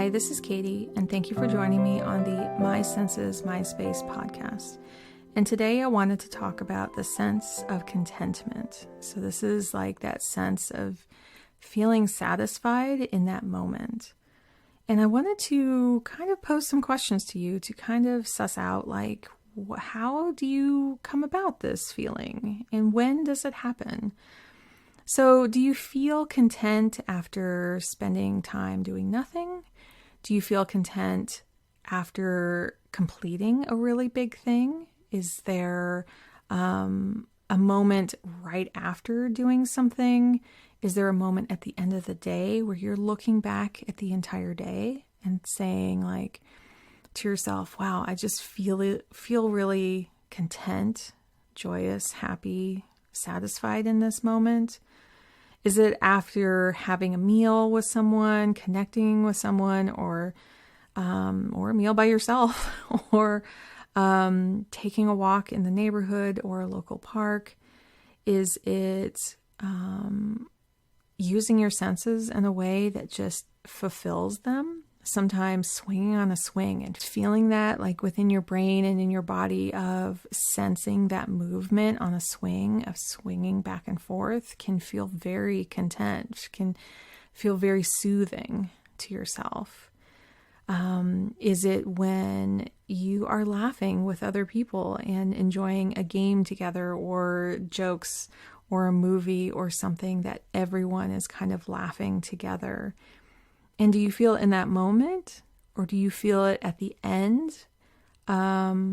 Hi, this is Katie, and thank you for joining me on the My Senses, My Space podcast. And today I wanted to talk about the sense of contentment. So this is like that sense of feeling satisfied in that moment. And I wanted to kind of pose some questions to you to kind of suss out, like, how do you come about this feeling? And when does it happen? So do you feel content after spending time doing nothing? Do you feel content after completing a really big thing? Is there a moment right after doing something? Is there a moment at the end of the day where you're looking back at the entire day and saying, like, to yourself, wow, I just feel really content, joyous, happy, satisfied in this moment? Is it after having a meal with someone, connecting with someone, or a meal by yourself, or taking a walk in the neighborhood or a local park? Is it using your senses in a way that just fulfills them? Sometimes swinging on a swing and feeling that, like, within your brain and in your body, of sensing that movement on a swing, of swinging back and forth, can feel very content, can feel very soothing to yourself. Is it when you are laughing with other people and enjoying a game together, or jokes, or a movie, or something that everyone is kind of laughing together? And do you feel it in that moment, or do you feel it at the end? I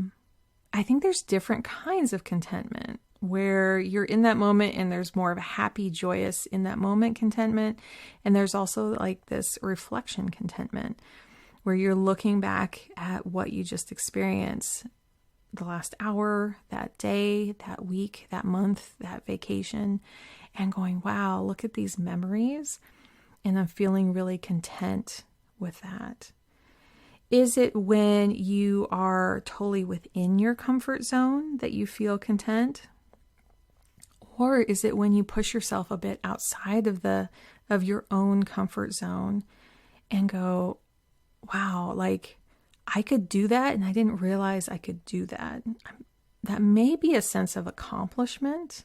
think there's different kinds of contentment, where you're in that moment and there's more of a happy, joyous, in that moment contentment. And there's also like this reflection contentment, where you're looking back at what you just experienced, the last hour, that day, that week, that month, that vacation, and going, wow, look at these memories. And I'm feeling really content with that. Is it when you are totally within your comfort zone that you feel content? Or is it when you push yourself a bit outside of your own comfort zone and go, wow, like, I could do that and I didn't realize I could do that? That may be a sense of accomplishment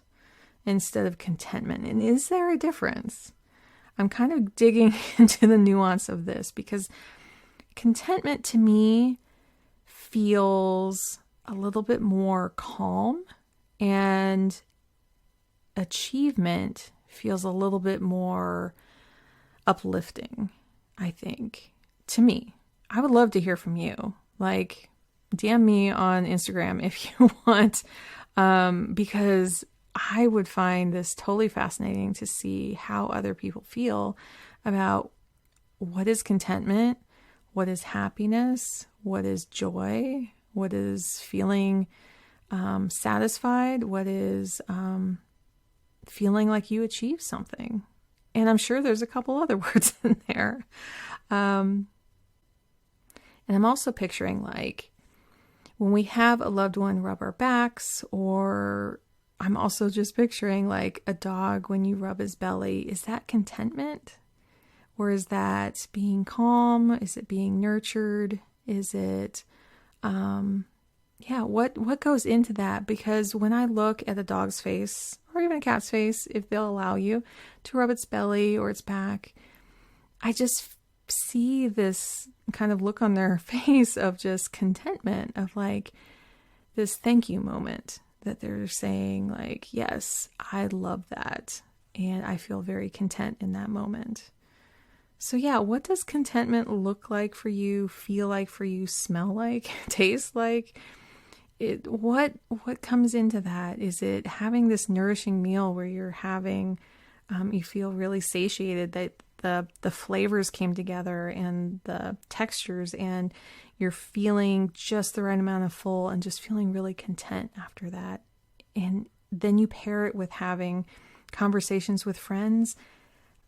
instead of contentment. And is there a difference? I'm kind of digging into the nuance of this, because contentment to me feels a little bit more calm, and achievement feels a little bit more uplifting, I think, to me. I would love to hear from you. Like, DM me on Instagram if you want, because I would find this totally fascinating to see how other people feel about what is contentment, what is happiness, what is joy, what is feeling satisfied, what is feeling like you achieved something. And I'm sure there's a couple other words in there. And I'm also picturing, like, when we have a loved one rub our backs, or I'm also just picturing, like, a dog when you rub his belly. Is that contentment? Or is that being calm? Is it being nurtured? Is it, what goes into that? Because when I look at a dog's face, or even a cat's face, if they'll allow you to rub its belly or its back, I just see this kind of look on their face of just contentment, of like this thank you moment, that they're saying, like, yes, I love that, and I feel very content in that moment. So yeah, what does contentment look like for you, feel like for you, smell like, taste like? What comes into that? Is it having this nourishing meal where you're having, you feel really satiated, that the flavors came together and the textures, and you're feeling just the right amount of full and just feeling really content after that? And then you pair it with having conversations with friends.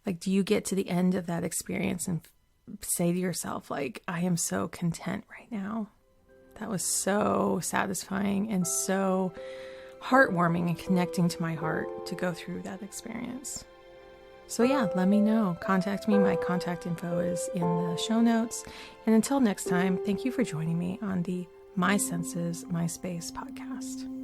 Like, do you get to the end of that experience and say to yourself, like, I am so content right now. That was so satisfying and so heartwarming and connecting to my heart to go through that experience. So yeah, let me know. Contact me. My contact info is in the show notes. And until next time, thank you for joining me on the My Senses, My Space podcast.